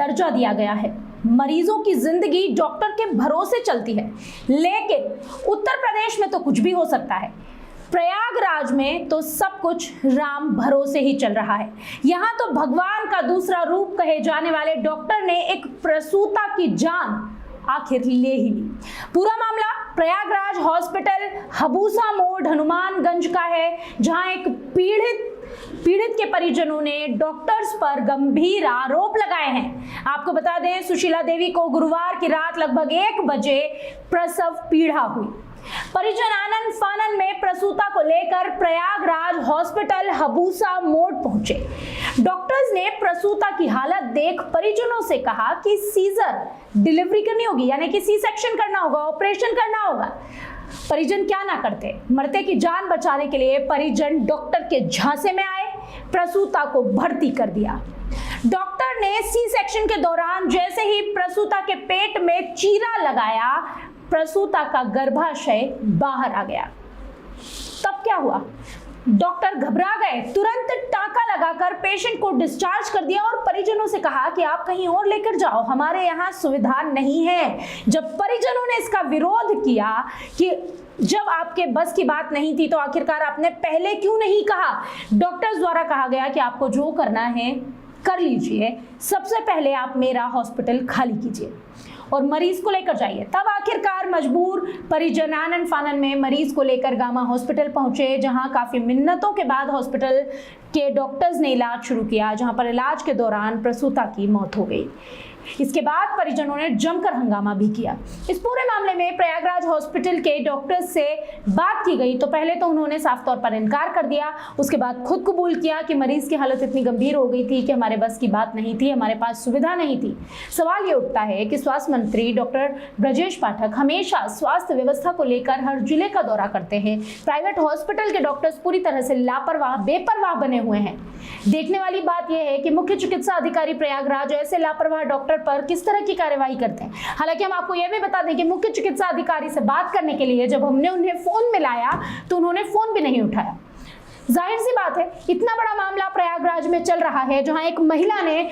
दर्जा दिया गया है। मरीजों की जिंदगी डॉक्टर के भरोसे चलती है, लेकिन उत्तर प्रदेश में तो कुछ भी हो सकता है। प्रयागराज में तो सब कुछ राम भरोसे ही चल रहा है। यहाँ तो भगवान का दूसरा रूप कहे जाने वाले डॉक्टर ने एक प्रसूता की जान आखिर ले ही ली। पूरा मामला प्रयागराज हॉस्पिटल हबूसा मोड़ हनुमानगंज का है, जहां एक पीड़ित के परिजनों ने डॉक्टर्स पर गंभीर आरोप लगाए हैं। आपको बता दें, सुशीला देवी को गुरुवार की रात लगभग 1 बजे प्रसव पीड़ा हुई। परिजन आनंद फानन में प्रसूता को लेकर प्रयागराज हॉस्पिटल हबूसा मोड़ पहुंचे। डॉक्टर्स ने प्रसूता की हालत देख परिजनों से कहा कि सीजर डिलीवरी करनी होगी, यानी कि सी सेक्शन करना होगा, ऑपरेशन करना होगा। परिजन क्या ना करते, मरते की जान बचाने के लिए परिजन डॉक्टर के झांसे में आए, प्रसूता को भर्ती कर दिया। डॉक्टर ने सी सेक्शन के दौरान जैसे ही प्रसूता के पेट में चीरा लगाया, प्रसूता का गर्भाशय बाहर आ गया। तब क्या हुआ? डॉक्टर घबरा गए, तुरंत टाका लगाकर पेशेंट को डिस्चार्ज कर दिया और परिजनों से कहा कि आप कहीं और लेकर जाओ, हमारे यहाँ सुविधा नहीं है। जब परिजनों ने इसका विरोध किया कि जब आपके बस की बात नहीं थी तो आखिरकार आपने पहले क्यों नहीं कहा, डॉक्टर्स द्वारा कहा गया कि आपको जो करना है कर लीजिए, सबसे पहले आप मेरा हॉस्पिटल खाली कीजिए और मरीज को लेकर जाइए। तब आखिरकार मजबूर परिजन आनंद फानन में मरीज को लेकर गामा हॉस्पिटल पहुंचे, जहां काफी मिन्नतों के बाद हॉस्पिटल के डॉक्टर्स ने इलाज शुरू किया, जहां पर इलाज के दौरान प्रसूता की मौत हो गई। इसके बाद परिजनों ने जमकर हंगामा भी किया। इस पूरे मामले में प्रयागराज हॉस्पिटल के डॉक्टर्स से बात की गई तो पहले तो उन्होंने साफ तौर पर इनकार कर दिया, उसके बाद खुद कबूल किया कि मरीज की हालत इतनी गंभीर हो गई थी कि हमारे बस की बात नहीं थी, हमारे पास सुविधा नहीं थी। सवाल ये उठता है कि स्वास्थ्य मंत्री डॉक्टर ब्रजेश पाठक हमेशा स्वास्थ्य व्यवस्था को लेकर हर जिले का दौरा करते हैं। प्राइवेट हॉस्पिटल के डॉक्टर्स पूरी तरह से लापरवाह बेपरवाह बने हुए हैं। देखने वाली बात यह है कि मुख्य चिकित्सा अधिकारी प्रयागराज ऐसे लापरवाह डॉक्टर पर किस तरह की कार्यवाही करते हैं। हालांकि हम आपको यह भी बता दें कि मुख्य चिकित्सा अधिकारी से बात करने के लिए जब हमने उन्हें फोन मिलाया तो उन्होंने फोन भी नहीं उठाया। जाहिर सी बात है, इतना बड़ा मामला प्रयागराज में चल रहा है जहां एक महिला ने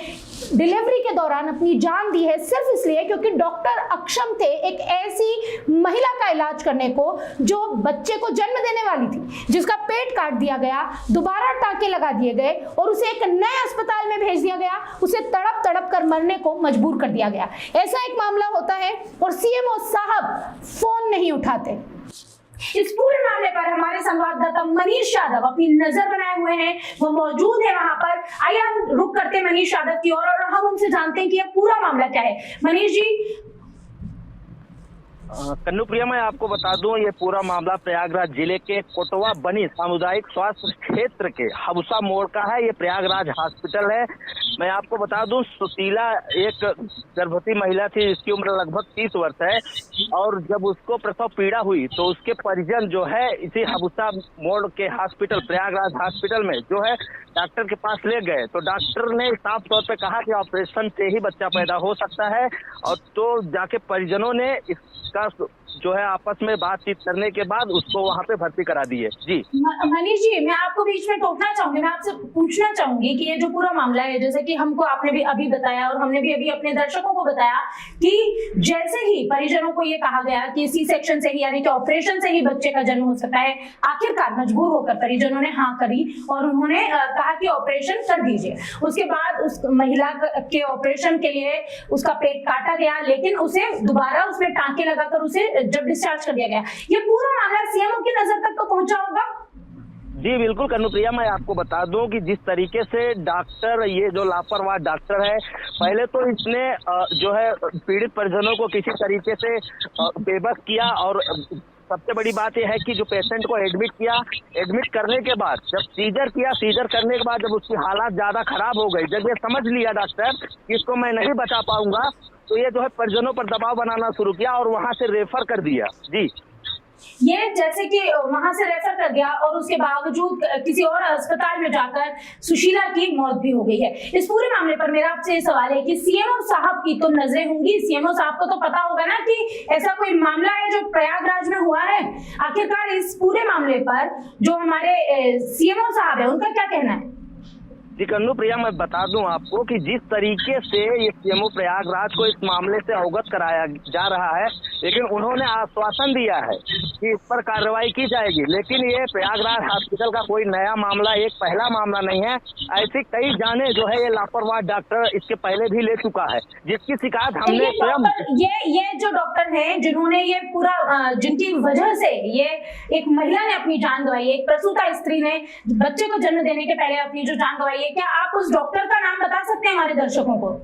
डिलीवरी के दौरान अपनी जान दी है सिर्फ इसलिए क्योंकि डॉक्टर अक्षम थे एक ऐसी महिला का इलाज करने को जो बच्चे को जन्म देने वाली थी, जिसका पेट काट दिया गया, दोबारा टांके लगा दिए गए और उसे एक नए अस्पताल में भेज दिया गया, उसे तड़प तड़प कर मरने को मजबूर कर दिया गया। ऐसा एक मामला होता है और सीएमओ साहब फोन नहीं उठाते। इस पूरे मामले पर हमारे संवाददाता मनीष यादव अपनी नजर बनाए हुए हैं, वो मौजूद है वहां पर। आइए हम रुक करते हैं मनीष यादव की ओर और हम उनसे जानते हैं कि यह पूरा मामला क्या है। मनीष जी। कन्नू प्रिया, मैं आपको बता दूं, ये पूरा मामला प्रयागराज जिले के कोटवा बनी सामुदायिक स्वास्थ्य क्षेत्र के हबूसा मोड़ का है। ये प्रयागराज हॉस्पिटल है। मैं आपको बता दूं, सुशीला एक गर्भवती महिला थी जिसकी उम्र लगभग 30 वर्ष है और जब उसको प्रसव पीड़ा हुई तो उसके परिजन जो है इसी हबूसा मोड़ के हॉस्पिटल प्रयागराज हॉस्पिटल में जो है डॉक्टर के पास ले गए। तो डॉक्टर ने साफ तौर पे कहा कि ऑपरेशन से ही बच्चा पैदा हो सकता है और तो जाके परिजनों ने इसका जो है आपस में बातचीत करने के बाद उसको वहाँ पे भर्ती करा दी है। जी मनीष जी, मैं आपको बीच में टोकना चाहूंगी, मैं आपसे पूछना चाहूंगी कि ये जो पूरा मामला है, जैसे कि हमको आपने भी अभी बताया और हमने भी अभी अपने दर्शकों को बताया कि जैसे ही परिजनों को ये कहा गया कि सी सेक्शन से ही यानी कि ऑपरेशन से ही बच्चे का जन्म हो सकता है, आखिरकार मजबूर होकर परिजनों ने हाँ करी और उन्होंने कहा कि ऑपरेशन कर दीजिए। उसके बाद उस महिला के ऑपरेशन के लिए उसका पेट काटा गया, लेकिन उसे दोबारा उसमें टांके लगाकर उसे जब डिस्चार्ज कर दिया गया। ये पूरा मामला सीएमओ की नजर तक तो पहुंचा होगा। जी बिल्कुल कन्नुप्रिया, मैं आपको बता दूं कि जिस तरीके से डॉक्टर, ये जो लापरवाह डॉक्टर है, पहले तो इसने जो है पीड़ित परिजनों को किसी तरीके से बेबस किया और सबसे बड़ी बात यह है कि जो पेशेंट को एडमिट किया, एडमिट करने के बाद जब सीजर किया, सीजर करने के बाद जब उसकी हालत ज्यादा खराब हो गई, जब ये समझ लिया डॉक्टर कि इसको मैं नहीं बचा पाऊंगा, तो ये जो है परिजनों पर दबाव बनाना शुरू किया और वहां से रेफर कर दिया। जी, ये जैसे कि वहां से रेफर कर दिया और उसके बावजूद किसी और अस्पताल में जाकर सुशीला की मौत भी हो गई है। इस पूरे मामले पर मेरा आपसे सवाल है कि सीएमओ साहब की तो नजरें होंगी, सीएमओ साहब को तो पता होगा ना कि ऐसा कोई मामला है जो प्रयागराज में हुआ है। आखिरकार इस पूरे मामले पर जो हमारे सीएमओ साहब है उनका क्या कहना है? जी कन्नू प्रिया, मैं बता दूं आपको कि जिस तरीके से ये सीएमओ प्रयागराज को इस मामले से अवगत कराया जा रहा है, लेकिन उन्होंने आश्वासन दिया है कि इस पर कार्रवाई की जाएगी, लेकिन ये प्रयागराज हॉस्पिटल का कोई नया मामला, एक पहला मामला नहीं है। ऐसे कई जाने जो है ये लापरवाह डॉक्टर इसके पहले भी ले चुका है, जिसकी शिकायत हमने स्वयं। ये जो डॉक्टर हैं जिन्होंने ये पूरा जिनकी वजह से ये एक महिला ने अपनी जान गंवाई, एक प्रसूता स्त्री ने बच्चे को जन्म देने के पहले अपनी जो जान गंवाई है, क्या आप उस डॉक्टर का नाम बता सकते हैं हमारे दर्शकों को?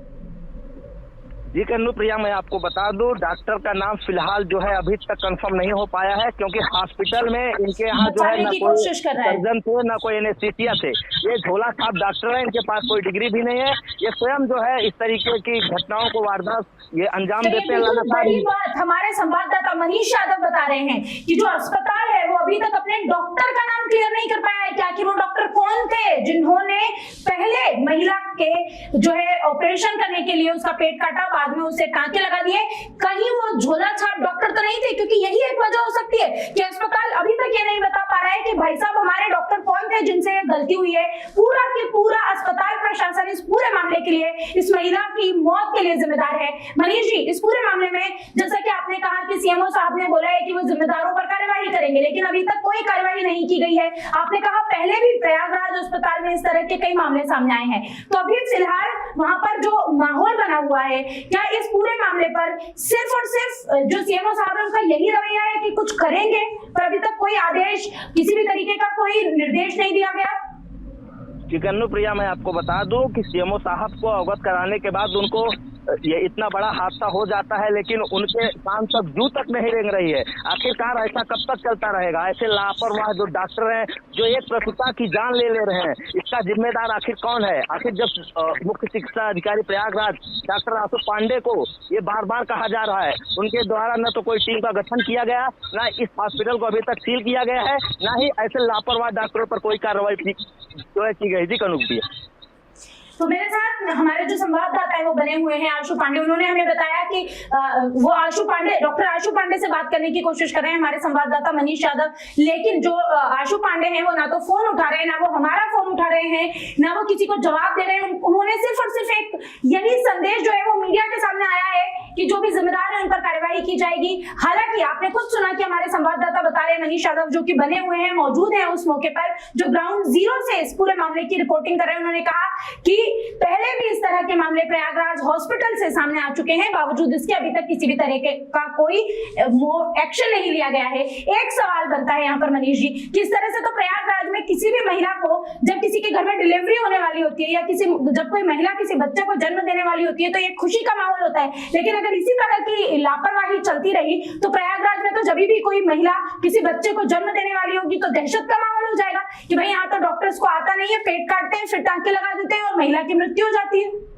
जी कन्नू प्रिया, मैं आपको बता दूं, डॉक्टर का नाम फिलहाल जो है अभी तक कंफर्म नहीं हो पाया है, क्योंकि हॉस्पिटल में इनके यहाँ जो है न कोई सर्जन थे न कोई एनेस्थीसिया थे। ये झोला छाप डॉक्टर है, इनके पास कोई डिग्री भी नहीं है। ये स्वयं जो है इस तरीके की घटनाओं को वारदात ये अंजाम देते हैं लगातार। बड़ी बात हमारे संवाददाता मनीष यादव बता रहे हैं कि जो अस्पताल है वो अभी तक अपने डॉक्टर का नाम क्लियर नहीं कर पाया है कि आखिर वो डॉक्टर कौन थे जिन्होंने पहले महिला के जो है ऑपरेशन करने के लिए उसका पेट काटा, बाद में उसे टांके लगा दिए। कहीं वो झोला छाप डॉक्टर तो नहीं थे? क्योंकि यही एक वजह हो सकती है कि अस्पताल अभी तक ये नहीं बता पा रहा है कि भाई साहब हमारे डॉक्टर कौन थे जिनसे ये गलती हुई है। पूरा के पूरा अस्पताल प्रशासन इस पूरे मामले के लिए, इस महिला की मौत के लिए जिम्मेदार है। मनीष जी, इस पूरे मामले में जैसा कि आपने कहा कि सीएमओ साहब ने बोला है कि वो जिम्मेदारों पर कार्यवाही करेंगे, लेकिन अभी तक कोई कार्यवाही नहीं की गई है। आपने कहा पहले भी प्रयागराज अस्पताल में इस तरह के कई मामले सामने आए हैं, तो अभी फिलहाल वहां पर जो माहौल बना हुआ है, क्या इस पूरे मामले पर सिर्फ और सिर्फ जो सीएमओ साहब है उनका यही रवैया है कि कुछ करेंगे, पर अभी तक कोई आदेश, किसी भी तरीके का कोई निर्देश नहीं दिया गया? जी कन्नू प्रिया, मैं आपको बता दूं कि सीएमओ साहब को अवगत कराने के बाद उनको ये इतना बड़ा हादसा हो जाता है, लेकिन उनके कान तक जू तक नहीं रेंग रही है। आखिरकार ऐसा कब तक चलता रहेगा? ऐसे लापरवाह जो डॉक्टर हैं, जो एक प्रसूता की जान ले रहे हैं, इसका जिम्मेदार आखिर कौन है? आखिर जब मुख्य चिकित्सा अधिकारी प्रयागराज डॉक्टर आशु पांडे को ये बार बार कहा जा रहा है, उनके द्वारा न तो कोई टीम का गठन किया गया, न इस हॉस्पिटल को अभी तक सील किया गया है, न ही ऐसे लापरवाह डॉक्टरों पर कोई कार्रवाई जो है की गई। जी कन्नू प्रिया, तो मेरे साथ हमारे जो संवाददाता है वो बने हुए हैं आशु पांडे। उन्होंने हमें बताया कि वो आशु पांडे, डॉक्टर आशु पांडे से बात करने की कोशिश कर रहे हैं हमारे संवाददाता मनीष यादव, लेकिन जो आशु पांडे हैं वो ना तो फोन उठा रहे हैं, ना वो हमारा फोन उठा रहे हैं, ना वो किसी को जवाब दे रहे हैं। उन्होंने सिर्फ और सिर्फ एक यही संदेश जो है वो मीडिया के सामने आया है कि जो भी जिम्मेदार है उन पर कार्यवाही की जाएगी। हालांकि आपने खुद सुना कि हमारे संवाददाता बता रहे हैं मनीष यादव, जो कि बने हुए हैं, मौजूद हैं उस मौके पर, जो ग्राउंड जीरो से इस पूरे मामले की रिपोर्टिंग कर रहे हैं। उन्होंने कहा कि पहले भी इस तरह के मामले प्रयागराज हॉस्पिटल से सामने आ चुके हैं, बावजूद इसके अभी तक किसी भी तरह का कोई एक्शन नहीं लिया गया है। एक सवाल बनता है यहाँ पर मनीष जी, किस तरह से तो प्रयागराज में किसी भी महिला को जब किसी के घर में डिलीवरी होने वाली होती है या जब कोई महिला किसी बच्चे को जन्म देने वाली होती है तो एक खुशी का माहौल होता है, लेकिन अगर इसी तरह की लापरवाही चलती रही तो प्रयागराज में तो जब भी कोई महिला किसी बच्चे को जन्म देने वाली होगी तो दहशत का माहौल हो जाएगा कि भाई यहाँ तो डॉक्टर्स को आता नहीं है, पेट काटते हैं, फिर टांके लगा देते हैं और महिला की मृत्यु हो जाती है।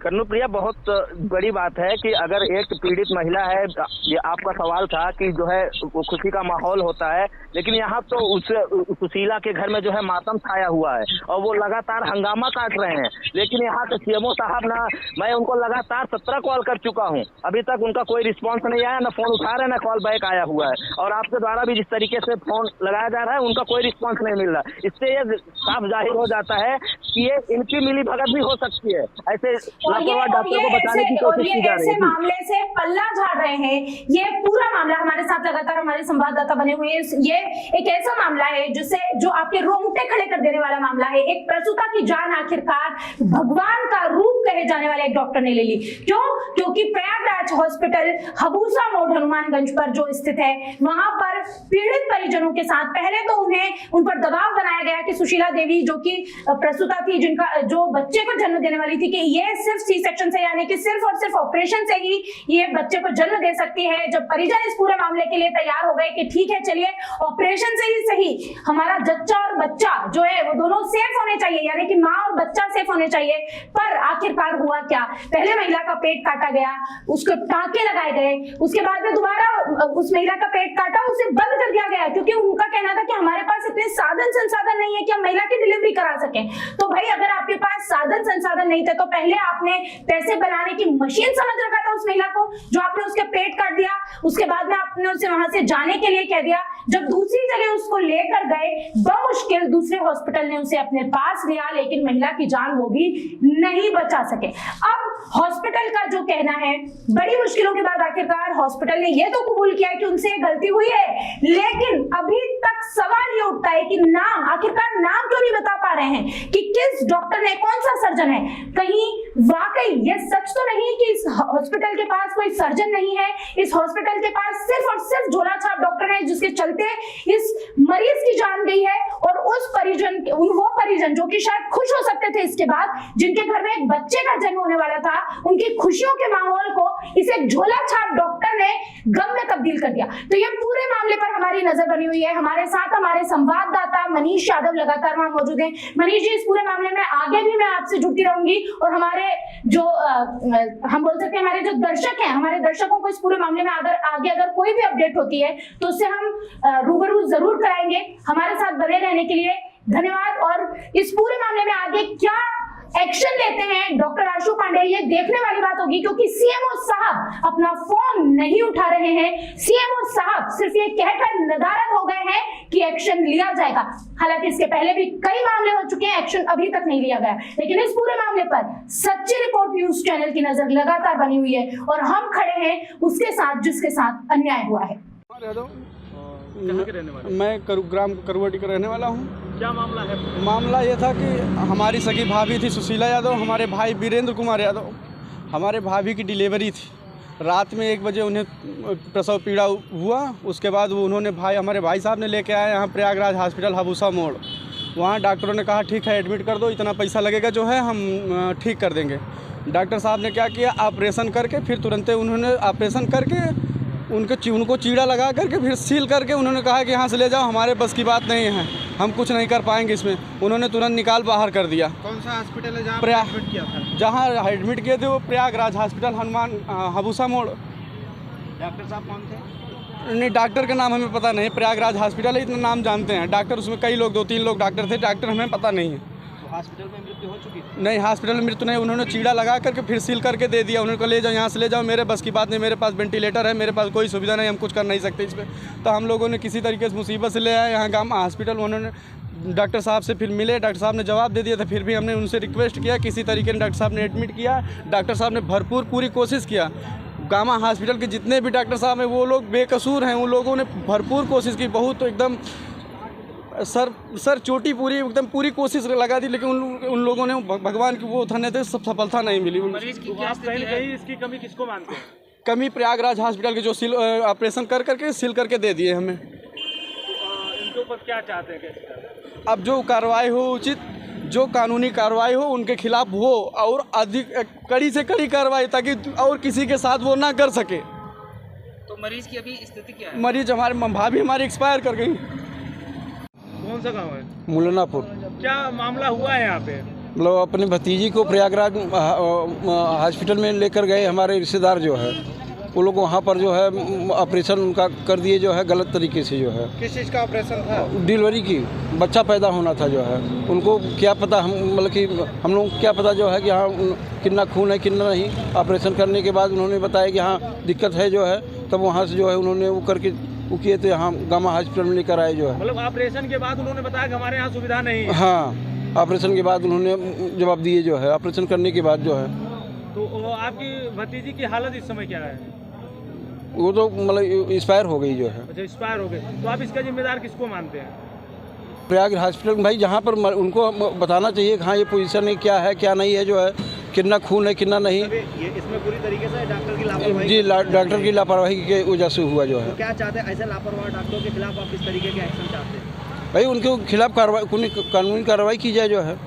कन्नू प्रिया, बहुत बड़ी बात है कि अगर एक पीड़ित महिला है, ये आपका सवाल था कि जो है वो खुशी का माहौल होता है, लेकिन यहाँ तो उस सुशीला के घर में जो है मातम छाया हुआ है और वो लगातार हंगामा काट रहे हैं। लेकिन यहाँ तो सीएमओ साहब ना, मैं उनको लगातार 17 कॉल कर चुका हूँ, अभी तक उनका कोई रिस्पॉन्स नहीं आया, ना फोन उठा रहे, ना कॉल बैक आया हुआ है। और आपके द्वारा भी जिस तरीके से फोन लगाया जा रहा है, उनका कोई रिस्पॉन्स नहीं मिल रहा। इससे ये साफ जाहिर हो जाता है कि ये इनकी मिली भगत भी हो सकती है, ऐसे डॉक्टर को बताने की कोशिश की जा रही है। मामले से पल्ला झाड़ रहे हैं। ये पूरा मामला हमारे साथ लगातार हमारे संवाददाता बने हुए हैं। ये एक ऐसा मामला है जो आपके रोंगटे खड़े कर देने वाला मामला है। एक प्रसूता की जान आखिरकार भगवान का रूप कहे जाने वाले एक डॉक्टर ने ले ली। क्यों? क्योंकि प्रयागराज हॉस्पिटल हबूसा मोड़ हनुमानगंज पर जो स्थित है, वहां पर पीड़ित परिजनों के साथ पहले तो उन पर दबाव बनाया गया कि सुशीला देवी जो कि प्रसूता थी, जो बच्चे को जन्म देने वाली थी, कि ये सिर्फ सी सेक्शन से, यानी कि सिर्फ और सिर्फ ऑपरेशन से ही ये बच्चे को जन्म दे सकती है। जब परिजन इस पूरे मामले के लिए तैयार हो गए कि ठीक है चलिए ऑपरेशन से ही सही, हमारा जच्चा और बच्चा जो है वो दोनों सेफ होने चाहिए, यानी कि माँ और बच्चा सेफ होने चाहिए। पर आखिरकार हुआ क्या? पहले महिला का पेट काटा गया, उसको टांके लगाए गए, उसके बाद में दोबारा उस महिला का पेट काटा, उसे बंद कर दिया गया, क्योंकि उनका कहना था कि हमारे पास इतने इतने साधन संसाधन नहीं है कि हम महिला की डिलीवरी करा सकें। तो भाई अगर आपके पास साधन संसाधन नहीं थे तो पहले आपने पैसे बनाने की मशीन समझ रखा था उस महिला को, जो आपने उसके पेट काट दिया, उसके बाद में आपने उसे वहां से जाने के लिए कह दिया। जब दूसरी जगह उसको लेकर गए, बमुश्किल दूसरे हॉस्पिटल ने उसे अपने पास लिया, लेकिन महिला की जान वो भी नहीं बचा सके। अब हॉस्पिटल का जो कहना है, बड़ी मुश्किलों के बाद आखिरकार हॉस्पिटल ने ये तो कबूल किया कि उनसे गलती हुई है, लेकिन अभी तक सवाल ये उठता है कि नाम, आखिरकार नाम क्यों नहीं बता पा रहे हैं कि किस डॉक्टर ने, कौन सा सर्जन है। कहीं वाकई ये सच तो नहीं कि इस हॉस्पिटल के पास कोई सर्जन नहीं है, इस हॉस्पिटल के पास सिर्फ और सिर्फ झोला छाप डॉक्टर है, जिसके चलते इस मरीज की जान गई है। और उस परिजन, वो परिजन जो कि शायद खुश हो सकते थे इसके बाद, जिनके घर में एक बच्चे का जन्म होने वाला था, उनकी खुशियों के माहौल को इसे झोला छाप डॉक्टर ने गम में तब्दील कर दिया। तो ये पूरे मामले पर हमारी नजर बनी हुई है। हमारे साथ हमारे संवाददाता मनीष यादव लगातार वहां मौजूद हैं। मनीष जी, इस पूरे मामले में आगे भी मैं आपसे जुड़ती रहूंगी और हमारे जो हम बोल सकते हैं हमारे जो दर्शक हैं, हमारे दर्शकों को इस पूरे मामले में आगे अगर कोई भी अपडेट होती है तो उससे हम रूबरू जरूर कराएंगे। हमारे साथ बने रहने के लिए धन्यवाद। और इस पूरे मामले में आगे क्या एक्शन लेते हैं डॉक्टर आशु पांडे, ये देखने वाली बात होगी, क्योंकि सीएमओ साहब अपना फोन नहीं उठा रहे हैं। सीएमओ साहब सिर्फ ये कहकर नदारद हो गए हैं कि एक्शन लिया जाएगा। हालांकि इसके पहले भी कई मामले हो चुके हैं, एक्शन अभी तक नहीं लिया गया। लेकिन इस पूरे मामले पर सच्ची रिपोर्ट न्यूज चैनल की नजर लगातार बनी हुई है और हम खड़े हैं उसके साथ जिसके साथ अन्याय हुआ है। कहाँ के रहने वाले? मैं ग्राम करवटी का रहने वाला हूँ। क्या मामला है? मामला ये था कि हमारी सगी भाभी थी सुशीला यादव, हमारे भाई वीरेंद्र कुमार यादव, हमारे भाभी की डिलीवरी थी। रात में 1 बजे उन्हें प्रसव पीड़ा हुआ। उसके बाद उन्होंने हमारे भाई साहब ने लेके आए यहाँ प्रयागराज हॉस्पिटल हबूसा मोड़। वहाँ डॉक्टरों ने कहा ठीक है एडमिट कर दो, इतना पैसा लगेगा जो है हम ठीक कर देंगे। डॉक्टर साहब ने क्या किया, ऑपरेशन करके फिर तुरंत उन्होंने ऑपरेशन करके उनको चीड़ा लगा करके फिर सील करके उन्होंने कहा कि यहाँ से ले जाओ, हमारे बस की बात नहीं है, हम कुछ नहीं कर पाएंगे इसमें। उन्होंने तुरंत निकाल बाहर कर दिया। कौन सा हॉस्पिटल है जहाँ एडमिट किया था? जहाँ एडमिट किए थे वो प्रयागराज हॉस्पिटल हनुमान हबूसा मोड़। डॉक्टर साहब कौन थे? नहीं, डॉक्टर का नाम हमें पता नहीं। प्रयागराज हॉस्पिटल है, इतना नाम जानते हैं। डॉक्टर उसमें कई लोग, 2-3 लोग डॉक्टर थे, डॉक्टर हमें पता नहीं है। हॉस्पिटल में मृत्यु हो चुकी थी? नहीं, हॉस्पिटल में मृत्यु नहीं, उन्होंने चीड़ा लगा करके फिर सील करके दे दिया। उन्होंने कहा ले जाओ, यहाँ से ले जाओ, मेरे बस की बात नहीं, मेरे पास वेंटिलेटर है, मेरे पास कोई सुविधा नहीं, हम कुछ कर नहीं सकते इस पर। तो हम लोगों ने किसी तरीके से मुसीबत से ले आए यहाँ गाँव हॉस्पिटल। उन्होंने डॉक्टर साहब से फिर मिले, डॉक्टर साहब ने जवाब दे दिया था। फिर भी हमने उनसे रिक्वेस्ट किया, किसी तरीके से डॉक्टर साहब ने एडमिट किया। डॉक्टर साहब ने भरपूर पूरी कोशिश किया। गामा हॉस्पिटल के जितने भी डॉक्टर साहब हैं वो लोग बेकसूर हैं, उन लोगों ने भरपूर कोशिश की, बहुत एकदम सर चोटी पूरी एकदम पूरी कोशिश लगा दी, लेकिन उन लोगों ने भगवान की वो धन्य थे, सब सफलता नहीं मिली। मरीज की क्या स्थिति है? इसकी कमी किसको मानते हैं? कमी प्रयागराज हॉस्पिटल के जो ऑपरेशन करके सील करके दे दिए हमें। इनके ऊपर क्या चाहते हैं? अब जो कार्रवाई हो, उचित जो कानूनी कार्रवाई हो उनके खिलाफ हो, और अधिक कड़ी से कड़ी कार्रवाई, ताकि और किसी के साथ वो ना कर सके। तो मरीज की अभी स्थिति क्या है? मरीज भाभी हमारी एक्सपायर कर गई। कौन सा गांव है? मुलनापुर। क्या मामला हुआ है यहाँ पे? मतलब अपनी भतीजी को प्रयागराज हॉस्पिटल में लेकर गए हमारे रिश्तेदार जो है, वो लोग वहाँ पर जो है ऑपरेशन उनका कर दिए जो है गलत तरीके से जो है। किस चीज़ का ऑपरेशन था? डिलीवरी की, बच्चा पैदा होना था जो है। उनको क्या पता, मतलब कि हम लोग क्या पता जो है कि हाँ कितना खून है कितना नहीं। ऑपरेशन करने के बाद उन्होंने बताया कि हाँ दिक्कत है जो है, तब वहाँ से जो है उन्होंने वो करके वो किए थे, यहाँ गामा हॉस्पिटल में लेकर आए जो है। मतलब ऑपरेशन के बाद उन्होंने बताया कि हमारे यहाँ सुविधा नहीं है? हाँ, ऑपरेशन के बाद उन्होंने जवाब दिए जो है, ऑपरेशन करने के बाद जो है। तो आपकी भतीजी की हालत इस समय क्या है? वो तो मतलब एक्सपायर हो गई जो है। अच्छा, एक्सपायर हो गई। तो आप इसका जिम्मेदार किसको मानते हैं? प्रयाग हॉस्पिटल में भाई, जहाँ पर उनको बताना चाहिए कि हाँ ये पोजीशन है, क्या है क्या नहीं है जो है, कितना खून है कितना नहीं। ये इसमें पूरी तरीके से डॉक्टर की लापरवाही? जी, डॉक्टर की लापरवाही की वजह से हुआ जो है। तो क्या चाहते हैं, ऐसे लापरवाह डॉक्टरों के खिलाफ आप किस तरीके के एक्शन चाहते हैं? भाई उनके खिलाफ कानूनी कार्रवाई की जाए जो है।